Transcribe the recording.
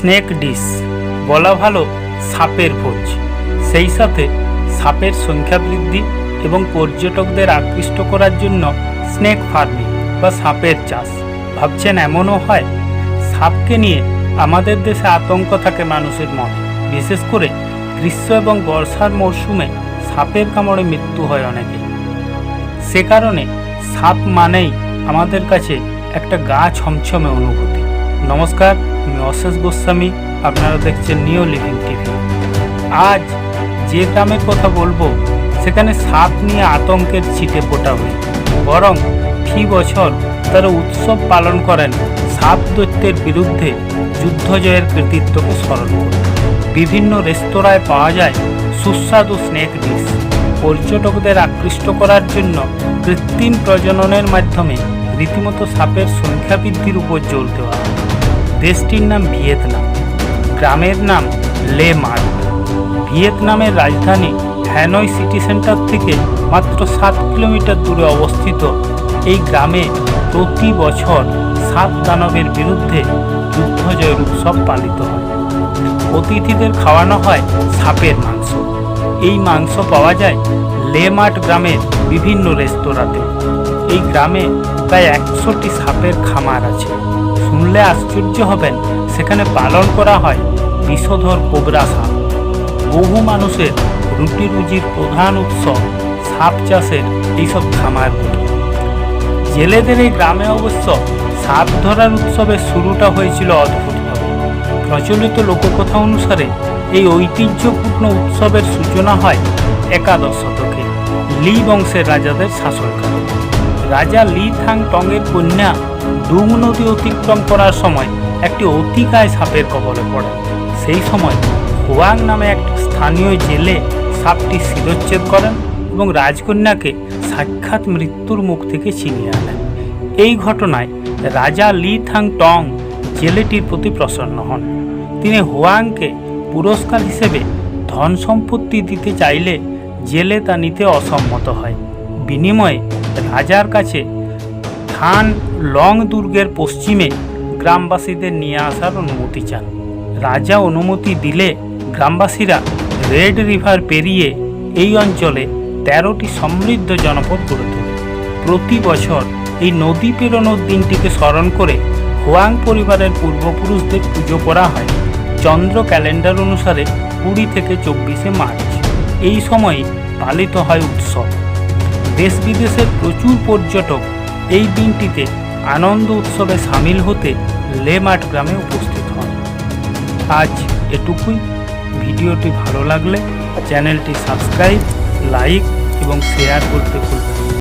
Snake dish বলা ভালো সাপের ভোজ। সেই সাথে সাপের সংখ্যা বৃদ্ধি এবং পর্যটকদের আকৃষ্ট করার জন্য স্নেক ফার্মিং বা সাপের চাষ। ভাবছেন এমনও হয়? সাপকে নিয়ে আমাদের দেশে আতঙ্ক থাকে মানুষের মনে, বিশেষ করে গ্রীষ্ম এবং বর্ষার মরশুমে সাপের কামড়ে মৃত্যু হয় অনেকে। সে কারণে সাপ মানেই আমাদের কাছে একটা গা ছমছমে অনুভূতি। নমস্কার, আমি অশেষ গোস্বামী, আপনারা দেখছেন নিউ লিভিং টিভি। আজ যে গ্রামের কথা বলবো সেখানে সাপ নিয়ে আতঙ্কের ছিটে ফোটা হয়ে বরং ফি বছর তারা উৎসব পালন করেন সাপ দৈত্যের বিরুদ্ধে যুদ্ধ জয়ের কৃতিত্বকে স্মরণ করে। বিভিন্ন রেস্তোরাঁয় পাওয়া যায় সুস্বাদু স্নেক ডিশ। পর্যটকদের আকৃষ্ট করার জন্য কৃত্রিম প্রজননের মাধ্যমে রীতিমতো সাপের সংখ্যা বৃদ্ধির উপর জোর দেওয়া হয়। দেশটির নাম ভিয়েতনাম, গ্রামের নাম লে মার্ট। ভিয়েতনামের রাজধানী হ্যানয় সিটি সেন্টার থেকে মাত্র 7 কিলোমিটার দূরে অবস্থিত এই গ্রামে প্রতি বছর সাপ দানবের বিরুদ্ধে যুদ্ধজয়ের উৎসব পালিত হয়। অতিথিদের খাওয়ানো হয় সাপের মাংস। এই মাংস পাওয়া যায় লে মার্ট গ্রামের বিভিন্ন রেস্তোরাঁতে। এই গ্রামে প্রায় 100টি সাপের খামার আছে। শুনলে আশ্চর্য হবেন, সেখানে পালন করা হয় বিষধর কোবরা সাপ। বহু মানুষের রুটি রুজির প্রধান উৎস সাপ চাষের এইসব খামারগুলো। জেলেদের এই গ্রামে অবশ্য সাপ ধরার উৎসবের শুরুটা হয়েছিল অদ্ভুতভাবে। প্রচলিত লোককথা অনুসারে এই ঐতিহ্যপূর্ণ উৎসবের সূচনা হয় একাদশ শতকে লি বংশের রাজাদের শাসনকালে। রাজা লি থাং টংয়ের কন্যা ডুং নদী অতিক্রম করার সময় একটি অতিকায় সাপের কবলে পড়ে। সেই সময় হোয়াং নামে একটি স্থানীয় জেলে সাপটি শিরচ্ছেদ করেন এবং রাজকন্যাকে সাক্ষাৎ মৃত্যুর মুখ থেকে ছিনিয়ে আনেন। এই ঘটনায় রাজা লি থাং টং জেলেটির প্রতি প্রসন্ন হন। তিনি হোয়াংকে পুরস্কার হিসেবে ধন সম্পত্তি দিতে চাইলে জেলে তা নিতে অসম্মত হয়। বিনিময়ে রাজার কাছে থান লং দুর্গের পশ্চিমে গ্রামবাসীদের নিয়ে আসার অনুমতি চান। রাজা অনুমতি দিলে গ্রামবাসীরা রেড রিভার পেরিয়ে এই অঞ্চলে 13টি সমৃদ্ধ জনপদ গড়ে তোলে। প্রতি বছর এই নদী পেরোনোর দিনটিকে স্মরণ করে হোয়াং পরিবারের পূর্বপুরুষদের পুজো করা হয় চন্দ্র ক্যালেন্ডার অনুসারে 20 থেকে 24 মার্চ। এই সময়ে পালিত হয় উৎসব। দেশ বিদেশের প্রচুর পর্যটক এই দিনটিতে আনন্দ উৎসবে সামিল হতে লে মার্ট গ্রামে উপস্থিত হন। আজ এটুকুই। ভিডিওটি ভালো লাগলে চ্যানেলটি সাবস্ক্রাইব, লাইক এবং শেয়ার করতে ভুলবেন না।